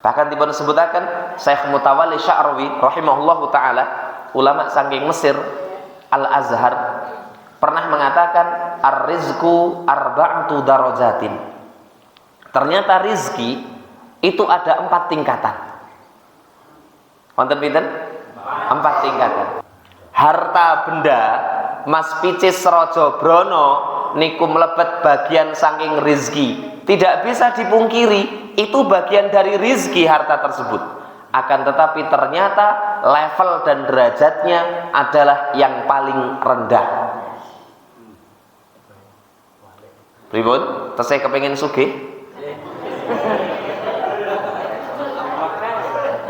Bahkan dipun sebutaken Syekh Mutawalli Sya'rawi rahimahullahu taala, ulama saking Mesir Al-Azhar, pernah mengatakan ar-rizqu arba'atu darajatin. Ternyata rizki itu ada 4 tingkatan. Wonten pinten? 4 tingkatan. Harta benda Mas Picis Raja Brana niku mlebet bagian saking rizki. Tidak bisa dipungkiri, itu bagian dari rizki harta tersebut. Akan tetapi ternyata level dan derajatnya adalah yang paling rendah. Pripun? Tesih kepengin sugih?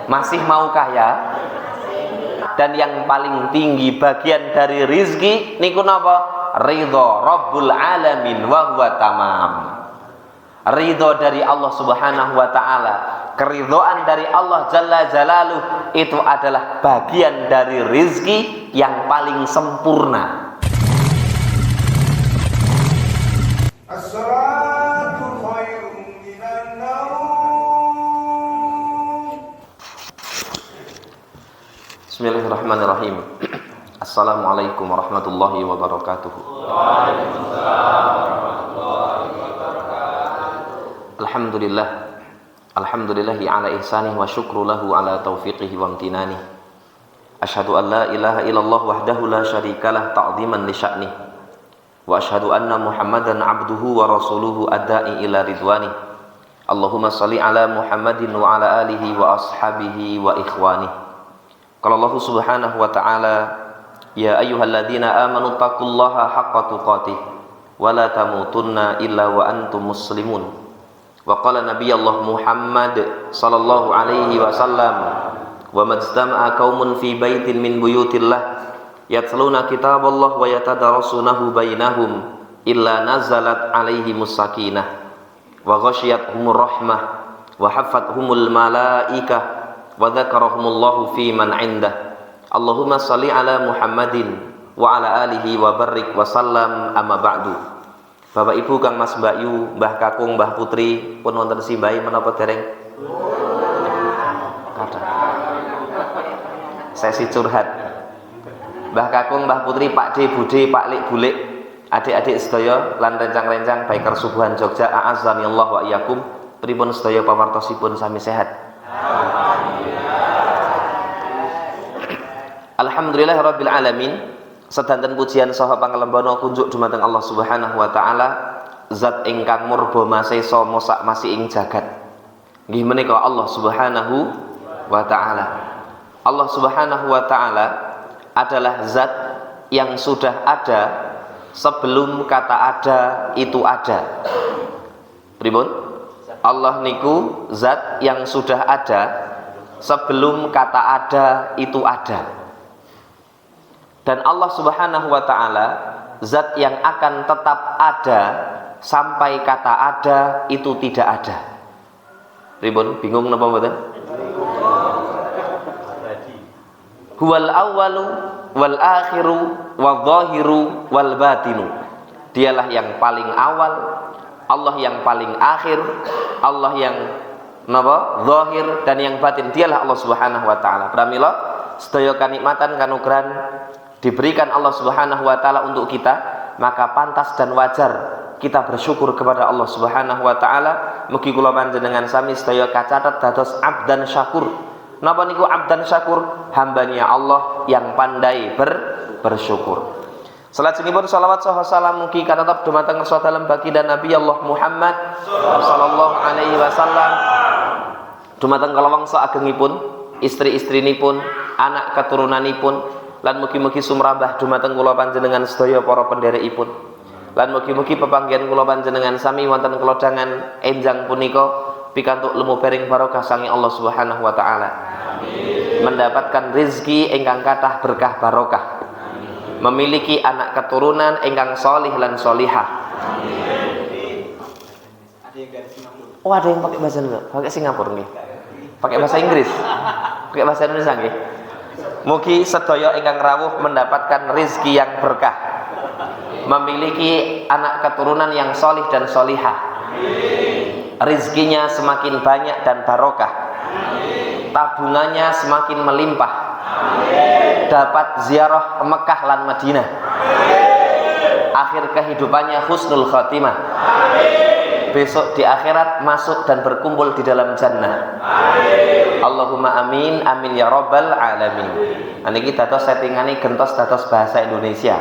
Masih mau kaya? Dan yang paling tinggi bagian dari rizki niku napa? Ridho Rabbul Alamin wa huwa tamam. Ridho dari Allah Subhanahu wa ta'ala, keridhaan dari Allah Jalla Jalaluh, itu adalah bagian dari rizki yang paling sempurna. As-salatu khairun minan naum. Bismillahirrahmanirrahim. Assalamualaikum warahmatullahi wabarakatuh. Waalaikumsalam warahmatullahi wabarakatuh. Alhamdulillah. Alhamdulillahi ala ihsanih wa syukru lahu ala taufiqihi wa amtinani. Asyhadu an la ilaha illallah wahdahu la syarikalah ta'ziman li sya'nih. Wa asyhadu anna Muhammadan abduhu wa rasuluhu adda'i ila ridwani. Allahumma shalli ala Muhammadin wa ala alihi wa ashabihi wa ikhwani. Qala Allah Subhanahu wa ta'ala, ya ayyuhalladzina amanu taqullaha haqqa tuqatih wa la tamutunna illa wa antum muslimun. Wa qala nabiyullah Muhammad sallallahu alaihi wasallam, wa majtama'a qaumun fi baitin min buyutillah yatluna kitaballah wa yatadarasunahu bainahum illa nazalat alaihimus sakinah wa ghasyiyatuhumur rahmah wa haffathumul malaikah wa dzakarahumullahu fi man 'indah. Allahumma shalli ala Muhammadin wa ala alihi wa barik wa sallam, amma ba'du. Bapak Ibu, Kang Mas, Mbak Yu, Mbah Kakung, Mbah Putri, pun wonten simbah menapa dereng? Kadang. Sesi curhat. Mbah Kakung, Mbah Putri, Pak D, Bude, Pak Lik, Bulik, adik-adik sedaya lan rencang-rencang Baiker Subuhan Jogja, a'azzanillah wa iyyakum. Pripun sedaya pawartosipun sami sehat? Alhamdulillah Rabbil Alamin. Sedanten pujian saha pangalembana kunjuk dumateng Allah Subhanahu wa ta'ala, zat ingkang murba masesa mosak masih ing jagat. Nggih menika Allah Subhanahu wa ta'ala. Allah Subhanahu wa ta'ala adalah zat yang sudah ada sebelum kata ada itu ada. Pripun? Allah niku zat yang sudah ada sebelum kata ada itu ada. Dan Allah Subhanahu wa ta'ala zat yang akan tetap ada sampai kata ada itu tidak ada. Ribun, bingung napa mboten? Huwal awwalu wal akhiru wal zahiru wal batinu. Dialah yang paling awal, Allah yang paling akhir, Allah yang napa? Zahir dan yang batin. Dialah Allah Subhanahu wa ta'ala. Pramila sedaya kanikmatan kanugrahan diberikan Allah Subhanahu wa ta'ala untuk kita, maka pantas dan wajar kita bersyukur kepada Allah Subhanahu wa ta'ala. Mugi kula panjenengan sami sedaya kacatet dados abdan syakur. Napa niku abdan syakur? Hambanya Allah yang pandai bersyukur. Salajengipun shalawat saha salam mugi katetep dumateng ngarsa dalem baginda Nabi Allah Muhammad sallallahu alaihi wasallam, dumateng kalawangsa agengipun, istri-istrinipun, anak keturunanipun, lan mugi-mugi sumrambah dumateng kula panjenengan sedaya para pendherekipun. Lan mugi-mugi pepanggihan kula panjenengan sami wonten kelodhangan enjang punika pikantuk lumebering barokah sangi Allah Subhanahu wa ta'ala. Amin. Mendapatkan rezeki ingkang kathah berkah barokah. Amin. Memiliki anak keturunan ingkang sholih lan sholihah. Amin. Oh, ada yang pakai bahasa Indonesia, pakai Singapura nggih. Pakai bahasa Inggris. Pakai bahasa Indonesia nggih. Mugi sedaya ingkang rawuh mendapatkan rezeki yang berkah, memiliki anak keturunan yang solih dan solihah. Rezekinya semakin banyak dan barokah. tabungannya semakin melimpah, dapat ziarah ke Mekah lan Madinah, akhir kehidupannya husnul khatimah, besok di akhirat masuk dan berkumpul di dalam jannah. Allahumma amin, amin ya rabbal alamin. Niki dados settingane gentos dados bahasa Indonesia.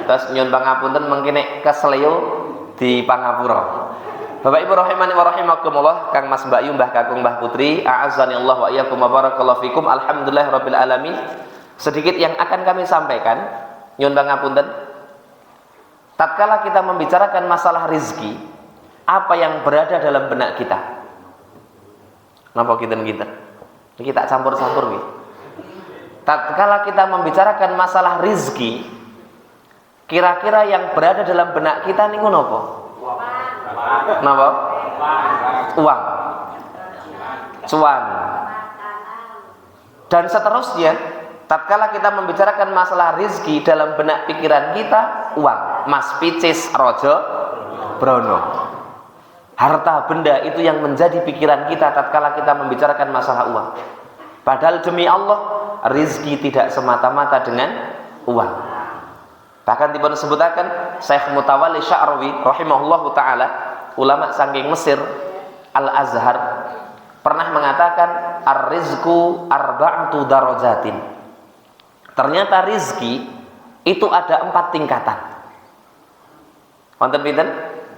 Terus nyuwun pangapunten mengki nek kesleo di pangapura. Bapak Ibu rahimani wa rahimakumullah, Kang Mas Mbak Yu, Mbah Kakung, Mbah Putri, a'azzani Allah wa iyyakum wa barakallahu fikum. Alhamdulillahirabbil alamin. Sedikit yang akan kami sampaikan, nyuwun pangapunten. Tatkala kita membicarakan masalah rizki, apa yang berada dalam benak kita? Napa kinten-kinten? Iki tak campur-campur nggih. Tatkala kita membicarakan masalah rizki, kira-kira yang berada dalam benak kita niku napa? Napa? Uang, cuan, dan seterusnya. Tatkala kita membicarakan masalah rizki, dalam benak pikiran kita uang, mas picis rojo brono. Harta benda itu yang menjadi pikiran kita tatkala kita membicarakan masalah uang. Padahal demi Allah, rizki tidak semata-mata dengan uang. Bahkan dipun sebutaken Syekh Mutawalli Sya'rawi rahimahullahu taala, ulama saking Mesir Al-Azhar, pernah mengatakan ar-rizqu arba'atu darajatin. Ternyata rizki itu ada 4 tingkatan. Wonten pinten?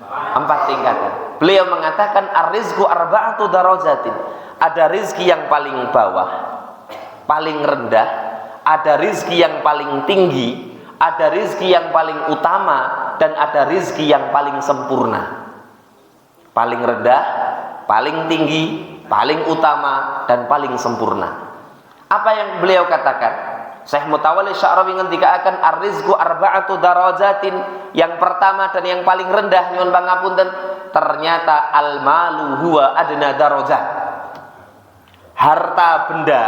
4 tingkatan. Beliau mengatakan ar-rizqu arba'atu darajatin. Ada rizki yang paling bawah, paling rendah, ada rizki yang paling tinggi, ada rizki yang paling utama, dan ada rizki yang paling sempurna. Paling rendah, paling tinggi, paling utama, dan paling sempurna. Apa yang beliau katakan? Syekh Mutawalli Sya'rawi ngendikaaken ar-rizqu arba'atu darajatin. Yang pertama dan yang paling rendah, nyuwun pangapunten, ternyata al-malu huwa adna darajat. Harta benda,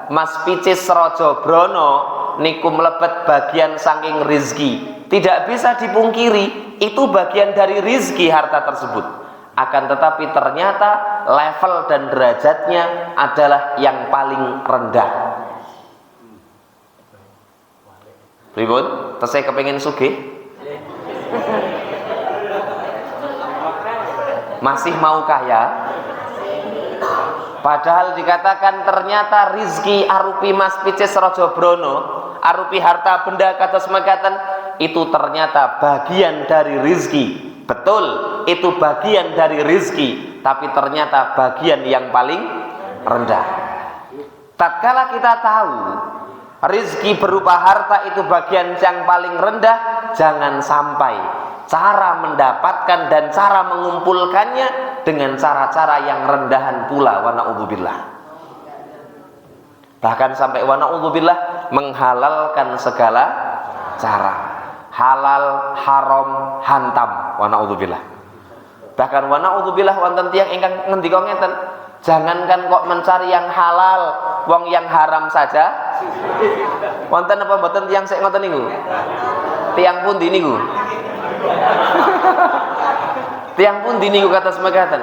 mas picis rojo brono niku mlebet bagian saking rizki. Tidak bisa dipungkiri, itu bagian dari rizki harta tersebut. Akan tetapi ternyata level dan derajatnya adalah yang paling rendah. Pripun? Tesih kepengin sugih? Masih mau kaya? Padahal dikatakan ternyata rizki arupi mas picis rojo brono, arupi harta benda kados mekaten, itu ternyata bagian dari rizki. Betul, itu bagian dari rizki, tapi ternyata bagian yang paling rendah. Tatkala kita tahu rizki berupa harta itu bagian yang paling rendah, jangan sampai cara mendapatkan dan cara mengumpulkannya dengan cara-cara yang rendahan pula, wa na'udzubillah. Bahkan sampai wa na'udzubillah menghalalkan segala cara, halal, haram, hantam, wa na'udzubillah. Bahkan wa na'udzubillah wonten tiyang ingkang ngendika ngeten, jangankan kok mencari yang halal, wong yang haram saja. Wonten apa mboten tiyang sik ngoten niku? Tiyang pundi niku? Tiyang pundi niku kata semekaten?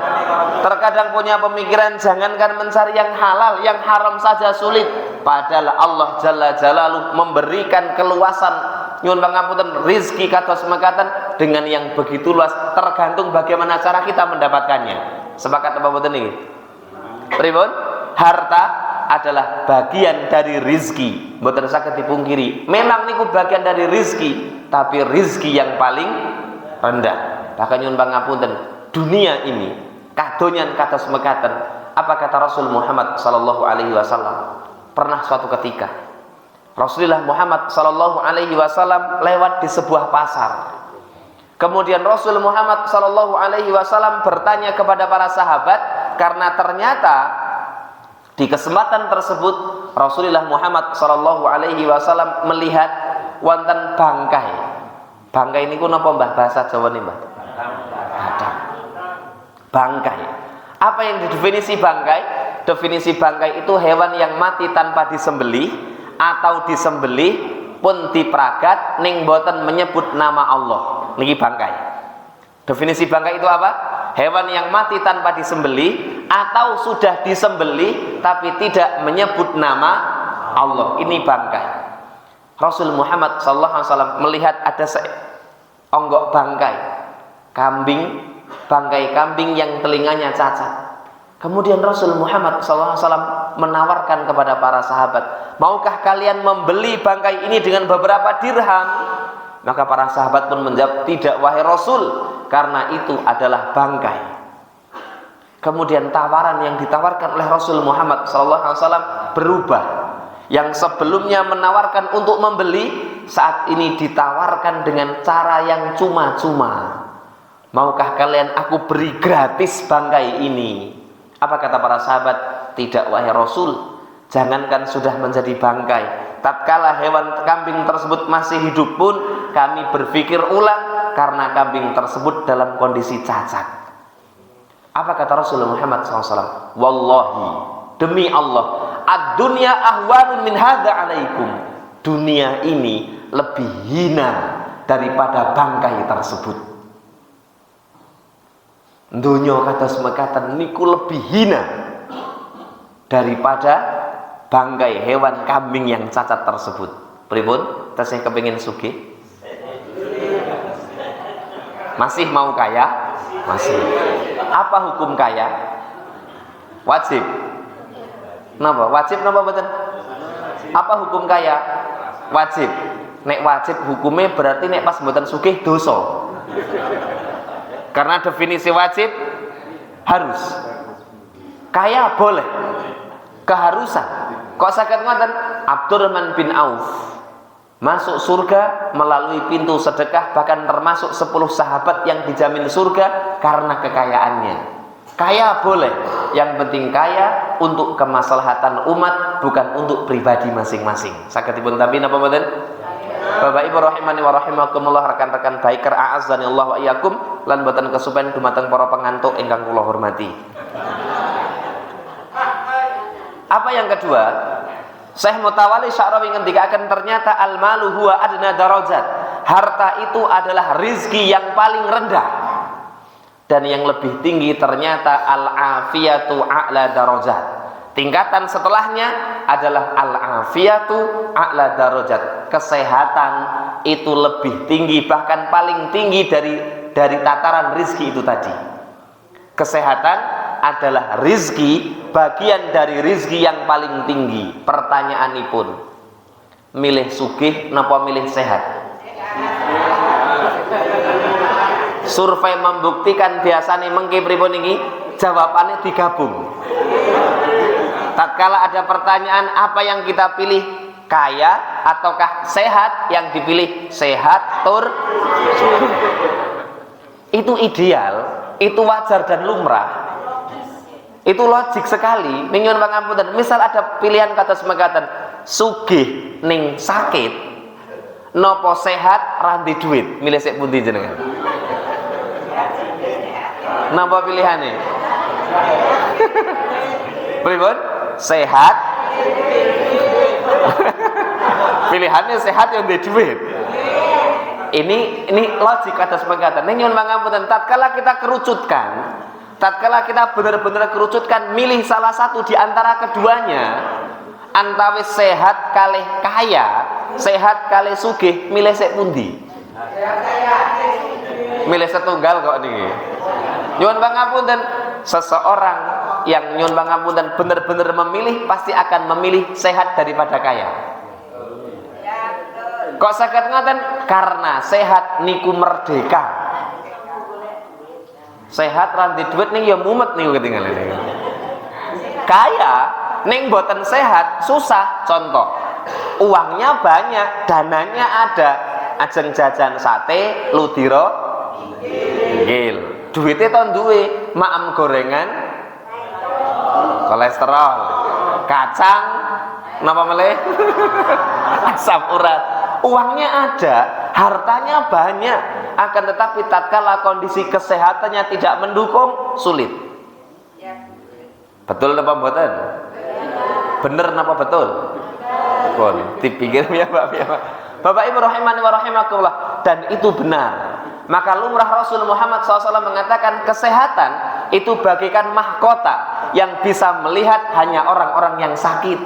Terkadang punya pemikiran jangankan mencari yang halal, yang haram saja sulit. Padahal Allah Jalla Jalaluhu memberikan keluasan, nyuwun pangapunten, rizki kata semekaten dengan yang begitu luas, tergantung bagaimana cara kita mendapatkannya. Sepakat apa mboten niki? Pripun? Harta adalah bagian dari rizki, mboten saged dipungkiri. Memang niku bagian dari rizki, tapi rizki yang paling rendah. Bahkan nyuwun pangapunten, dunia ini kadonyan kados mekaten. Apa kata Rasul Muhammad sallallahu alaihi wasallam? Pernah suatu ketika Rasulullah Muhammad sallallahu alaihi wasallam lewat di sebuah pasar. Kemudian Rasul Muhammad sallallahu alaihi wasallam bertanya kepada para sahabat, karena ternyata di kesempatan tersebut Rasulullah Muhammad sallallahu alaihi wasallam melihat wonten bangkai. Bangkai niku napa Mbah bahasa Jawa nih Mbah? Badak. Bangkai. Apa yang didefinisi bangkai? Definisi bangkai itu hewan yang mati tanpa disembelih atau disembelih pun dipragat ning boten menyebut nama Allah. Niki bangkai. Definisi bangkai itu apa? hewan yang mati tanpa disembelih atau sudah disembelih tapi tidak menyebut nama Allah, ini bangkai. Rasul Muhammad SAW melihat ada seonggok bangkai kambing yang telinganya cacat. Kemudian Rasul Muhammad SAW menawarkan kepada para sahabat, maukah kalian membeli bangkai ini dengan beberapa dirham? Maka para sahabat pun menjawab, tidak wahai Rasul, karena itu adalah bangkai. Kemudian tawaran yang ditawarkan oleh Rasul Muhammad SAW berubah. Yang sebelumnya menawarkan untuk membeli, saat ini ditawarkan dengan cara yang cuma-cuma. Maukah kalian aku beri gratis bangkai ini? Apa kata para sahabat? Tidak wahai Rasul, jangankan sudah menjadi bangkai, tatkala hewan kambing tersebut masih hidup pun kami berpikir ulang karena kambing tersebut dalam kondisi cacat. Apa kata Rasulullah Muhammad SAW? Wallahi, demi Allah, ad-dunya ahwanun min hadza alaikum. Dunia ini lebih hina daripada bangkai tersebut. Dunia kata semekatan niku lebih hina daripada bangkai hewan kambing yang cacat tersebut. Pripun? Tesih kepengin sugih? Masih mau kaya? Masih. Apa hukum kaya? Wajib. Napa? Wajib napa mboten? Apa hukum kaya? Wajib. Nek wajib hukumnya berarti nek pas mboten sugih dosa. Karena definisi wajib harus. Kaya boleh, keharusan. Kok saged ngoten? Abdurrahman bin Auf masuk surga melalui pintu sedekah, bahkan termasuk 10 sahabat yang dijamin surga karena kekayaannya. Kaya boleh, yang penting kaya untuk kemaslahatan umat, bukan untuk pribadi masing-masing. Sagedipun tampi napa mboten? Bapak Ibu rahimani wa rahimakumullah, rekan-rekan biker a'azzani Allah wa iyyakum, lan boten kesupen dumateng para pengantuk ingkang kula hormati. Apa yang kedua? Syekh Mutawalli Sya'rawi ngendikaken ternyata al-malu huwa adna darajat. Harta itu adalah rizki yang paling rendah. Dan yang lebih tinggi ternyata al-afiyatu a'la darajat. Tingkatan setelahnya adalah al-afiyatu a'la darajat. Kesehatan itu lebih tinggi, bahkan paling tinggi dari tataran rizki itu tadi. Kesehatan adalah rizki, bagian dari rizki yang paling tinggi. Pertanyaanipun, milih sugih napa milih sehat? Survei membuktikan biasanya mengki pripun iki? Jawabannya digabung. Tatkala ada pertanyaan apa yang kita pilih, kaya ataukah sehat, yang dipilih sehat tur. Itu ideal, itu wajar dan lumrah. Itu logik sekali. Ning nyuwun pangapunten, misal ada pilihan kata semekatan, sugih ning sakit nopo sehat randi duit, milih sik pundi jenengan? Napa pilihane? Pripun? Sehat. Pilihannya sehat yang di duit. Ini logik atas pengkatan. Ning nyuwun pangapunten, tatkala kita kerucutkan, tatkala kita benar-benar kerucutkan, milih salah satu di antara keduanya, antawis sehat kalih kaya, sehat kalih sugih, milih sik pundi? Milih setunggal kok niki. Nyuwun pangapunten, seseorang yang nyuwun pangapunten benar-benar memilih pasti akan memilih sehat daripada kaya. Kok saged ngoten? Karena sehat niku merdeka. Sehat ranti duit ning ya mumet niku ketinggalan. Kaya ning boten sehat susah. Contoh, uangnya banyak, dananya ada, ajeng jajan sate, ludiro, inggil. Duitnya tahun duwe, maem gorengan, kolesterol, kacang, napa meleh? Asam urat. Uangnya ada, hartanya banyak, akan tetapi tatkala kondisi kesehatannya tidak mendukung, sulit. Betul napa mboten? Bener napa betul? Betul. Dipikir ya Pak. Bapak Ibu rahimani wa rahimakumullah, dan itu benar. Maka lumrah Rasul Muhammad SAW mengatakan kesehatan itu bagaikan mahkota yang bisa melihat hanya orang-orang yang sakit.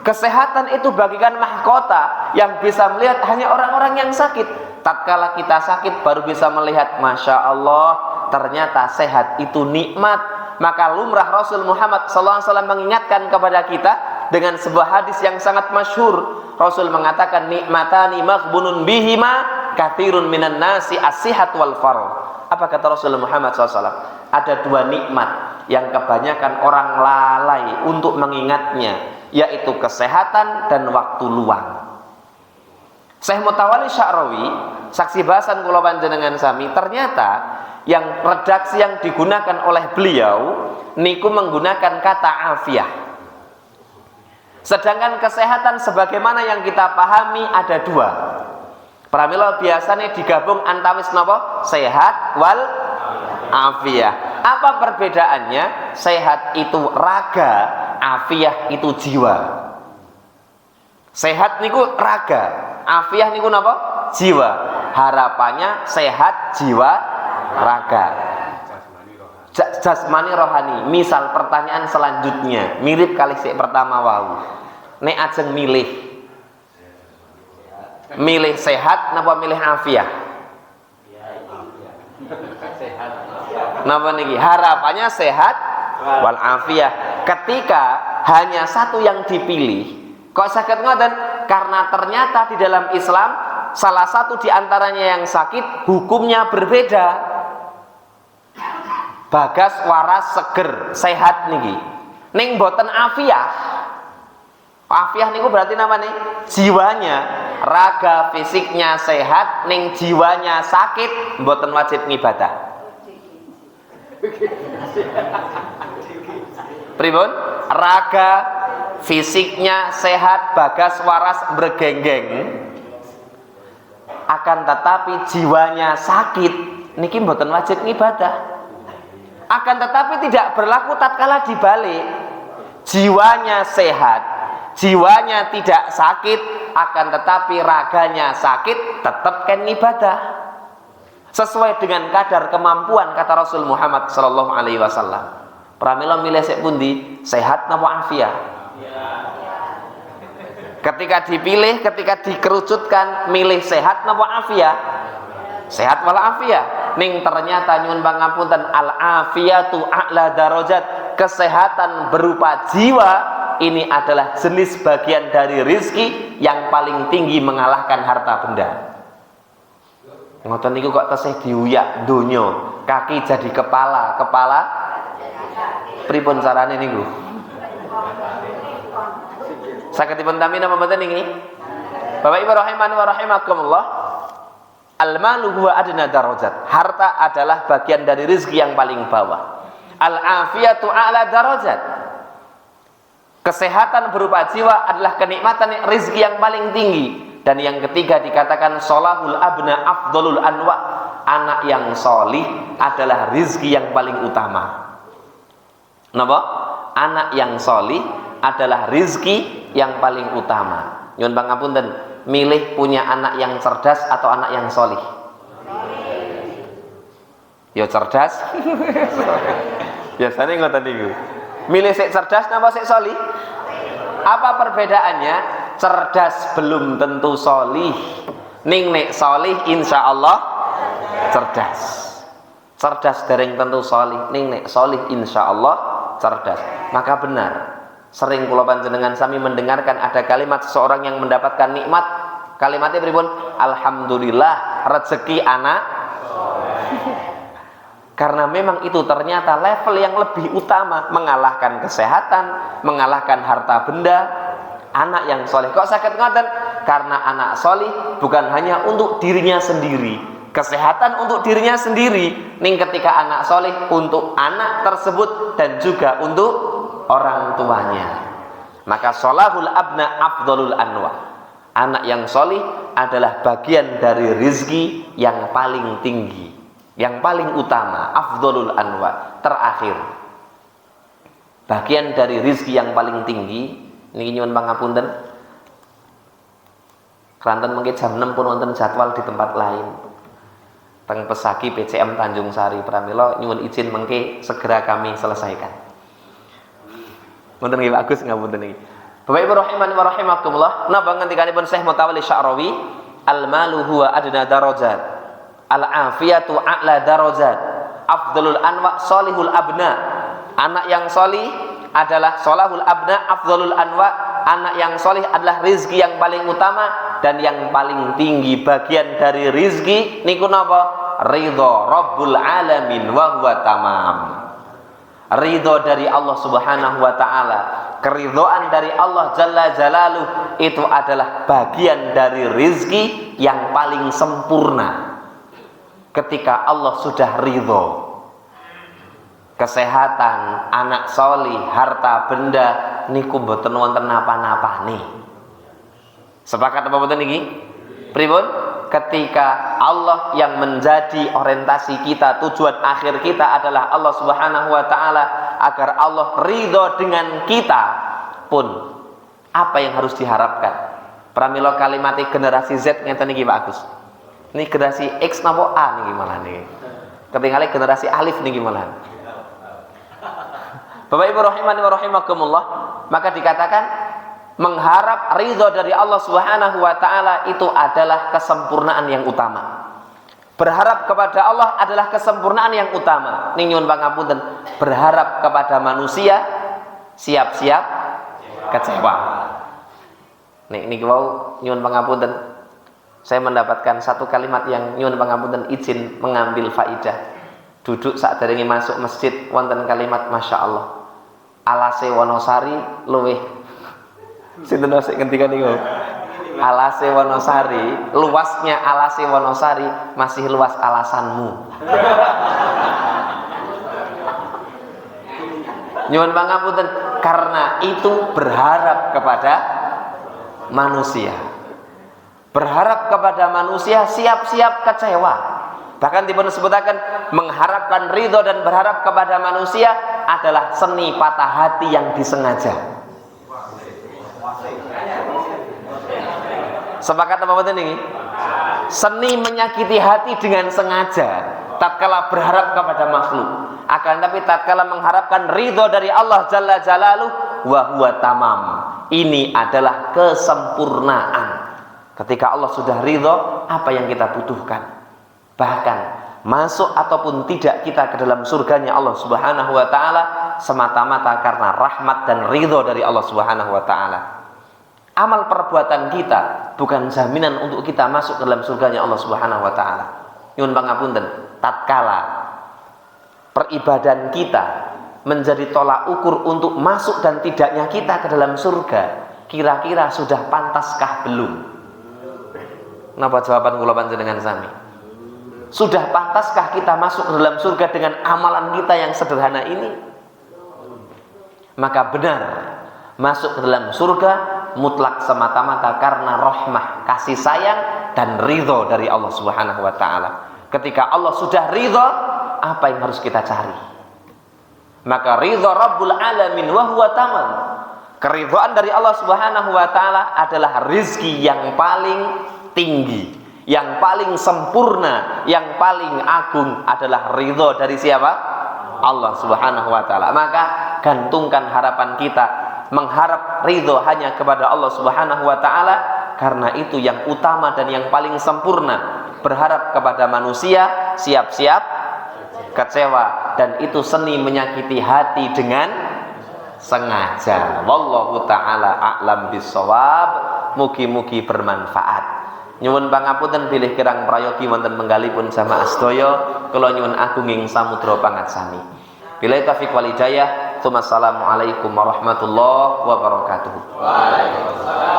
Kesehatan itu bagaikan mahkota yang bisa melihat hanya orang-orang yang sakit. Tatkala kita sakit baru bisa melihat, Masya Allah, ternyata sehat itu nikmat. Maka lumrah Rasul Muhammad SAW mengingatkan kepada kita dengan sebuah hadis yang sangat masyhur. Rasul mengatakan, nikmatani maghbunun bihima kathirun minan nasi as-sihat wal faragh. Apa kata Rasul Muhammad SAW? Ada dua nikmat yang kebanyakan orang lalai untuk mengingatnya, yaitu kesehatan dan waktu luang. Syekh Mutawalli Sya'rawi, saksi bahasan kula panjenengan sami, ternyata yang redaksi yang digunakan oleh beliau niku menggunakan kata afiah. Sedangkan kesehatan sebagaimana yang kita pahami ada dua. Pramila biasanya digabung antawis napa? Sehat wal afiah. Apa perbedaannya? Sehat itu raga, afiah itu jiwa. Sehat niku raga, afiah niku napa? Jiwa. Harapannya sehat jiwa raga. Jasmani rohani. Misal pertanyaan selanjutnya mirip kali sik pertama wau. Nek ajeng milih sehat napa milih afiah? Napa niki? Harapannya sehat wal afiah. Ketika hanya satu yang dipilih, kok sakit ngoten? Karena ternyata di dalam Islam salah satu di antaranya yang sakit hukumnya berbeda. Bagas waras seger sehat niki. Ning boten afiah. Afiah niku berarti nama nih jiwanya, raga fisiknya sehat, ning jiwanya sakit, mboten wajib ngibadah. Pripun? Raga fisiknya sehat, bagas waras bergenggeng, akan tetapi jiwanya sakit, niki mboten wajib ngibadah. Akan tetapi tidak berlaku tatkala dibalik. Jiwanya sehat, jiwanya tidak sakit, akan tetapi raganya sakit, tetap kan ibadah sesuai dengan kadar kemampuan, kata Rasul Muhammad sallallahu alaihi wasallam. Pramila milih sik pundi? Sehat napa afiah? Ketika dipilih, ketika dikerucutkan, milih sehat napa afiah? Sehat wal afiah. Ning ternyata nyuwun pangapunten, al afiyatu a'la darajat. Kesehatan berupa jiwa ini adalah jenis bagian dari rizki yang paling tinggi mengalahkan harta benda. Ngoten niku kok tesih diuyak donya, kaki jadi kepala, kepala pripun carane niku? Saged dipun tampi napa mboten niki? Bapak Ibu rahimani wa rahimakumullah. Al-malu huwa adna darajat. Harta adalah bagian dari rizki yang paling bawah. Al-afiyatu a'la darajat. Kesehatan berupa jiwa adalah kenikmatan rizki yang paling tinggi. Dan yang ketiga dikatakan sholahul abna afdolul anwa. Anak yang solih adalah rizki yang paling utama. Napa? Anak yang solih adalah rizki yang paling utama. Nyuwun pangapunten, milih punya anak yang cerdas atau anak yang solih? Ya cerdas. Biasanya ngoten niku. Milih sik cerdas napa sik solih? Apa perbedaannya? Cerdas belum tentu solih. Ning nek solih insyaallah cerdas. Cerdas dereng tentu solih. Ning nek solih insyaallah cerdas. Maka benar, sering kula panjenengan sami mendengarkan ada kalimat seseorang yang mendapatkan nikmat. Kalimatnya pripun? Alhamdulillah rezeki anak. Karena memang itu ternyata level yang lebih utama, mengalahkan kesehatan, mengalahkan harta benda. Anak yang soleh. Kok sakit ngoten? Karena anak soleh bukan hanya untuk dirinya sendiri, kesehatan untuk dirinya sendiri, ning ketika anak soleh untuk anak tersebut dan juga untuk orang tuanya. Maka sholahul abna afdolul anwa. Anak yang soleh adalah bagian dari rizki yang paling tinggi, yang paling utama, afdolul anwa, terakhir. Bagian dari rizki yang paling tinggi. Niki nyuwun pangapunten. Keranten mengke jam 6 pun wonten jadwal di tempat lain. teng Pesagi PCM Tanjung Sari pramila nyuwun izin mengke segera kami selesaikan. Wonten nggih Pak Agus ngapunten niki. Bapak Ibu rahimani wa rahimakumullah, napa ngendikanipun Syekh Mutawalli Sya'rawi, al-malu huwa adna darajat, al-afiyatu a'la darajat, afdalul anwa solihul abna. Anak yang solih adalah solahul abna, afdalul anwa. Anak yang solih adalah rizki yang paling utama, dan yang paling tinggi bagian dari rizki niku napa? Ridho Rabbul Alamin wa huwa tamam. Ridho dari Allah Subhanahu wa ta'ala, keridhaan dari Allah Jalla Jalaluh, itu adalah bagian dari rizki yang paling sempurna. Ketika Allah sudah ridho, kesehatan, anak solih, harta benda niku mboten wonten napa-napane. Sepakat apa mboten niki? Pripun? Ketika Allah yang menjadi orientasi kita, tujuan akhir kita adalah Allah Subhanahu wa ta'ala, agar Allah ridho dengan kita pun, apa yang harus diharapkan? Pramila kalimati generasi Z ngeten niki Pak Agus. Ini generasi X napa A niki malah niki. Ketinggalan generasi alif niki malah. Bapak Ibu rahimani wa rahimakumullah, maka dikatakan mengharap ridho dari Allah Subhanahu wa ta'ala itu adalah kesempurnaan yang utama. Berharap kepada Allah adalah kesempurnaan yang utama. Ning nyuwun pangapunten, berharap kepada manusia siap-siap kecewa. Niki wau nyuwun pangapunten, saya mendapatkan satu kalimat yang nyuwun pangapunten izin mengambil faidah. Duduk saat derenge masuk masjid wonten kalimat Masya Allah, alase Wonosari luweh sinten sing ngendikan niku? Alase Wonosari, luasnya alase Wonosari masih luas alasanmu. Nyuwun pangapunten, karena itu berharap kepada manusia. Berharap kepada manusia siap-siap kecewa. Bahkan dipun sebutaken mengharapkan ridho dan berharap kepada manusia adalah seni patah hati yang disengaja. Sepakat apa betul ini? Seni menyakiti hati dengan sengaja tatkala berharap kepada makhluk, akan tapi tatkala mengharapkan ridho dari Allah Jalla Jalaluh, wa huwa tamam. Ini adalah kesempurnaan. Ketika Allah sudah ridho, apa yang kita butuhkan? Bahkan masuk ataupun tidak kita ke dalam surganya Allah Subhanahu wa ta'ala semata-mata karena rahmat dan ridho dari Allah Subhanahu wa ta'ala. Amal perbuatan kita bukan jaminan untuk kita masuk ke dalam surganya Allah Subhanahu wa ta'ala. Nyuwun pangapunten, tatkala peribadan kita menjadi tolak ukur untuk masuk dan tidaknya kita ke dalam surga, kira-kira sudah pantaskah belum? Napa jawaban kula panjenengan sami? Sudah pantaskah kita masuk ke dalam surga dengan amalan kita yang sederhana ini? Maka benar, masuk ke dalam surga mutlak semata-mata karena rahmah, kasih sayang dan ridho dari Allah Subhanahu wa ta'ala. Ketika Allah sudah ridho, apa yang harus kita cari? Maka ridho Rabbul Alamin wa huwa tamam. Keridhaan dari Allah Subhanahu wa ta'ala adalah rizki yang paling tinggi, yang paling sempurna, yang paling agung adalah ridho dari siapa? Allah Subhanahu wa ta'ala. Maka gantungkan harapan kita, mengharap ridho hanya kepada Allah Subhanahu wa ta'ala, karena itu yang utama dan yang paling sempurna. Berharap kepada manusia siap-siap kecewa, dan itu seni menyakiti hati dengan sengaja. Wallahu ta'ala a'lam bissawab. Mugi-mugi bermanfaat. Nyuwun pangapunten bilih kirang prayogi wonten menggalipun jamaah sedaya, kula nyuwun agunging samudra pangatsami. Billahi taufiq wal hidayah. Assalamualaikum warahmatullahi wabarakatuh. Waalaikumsalam.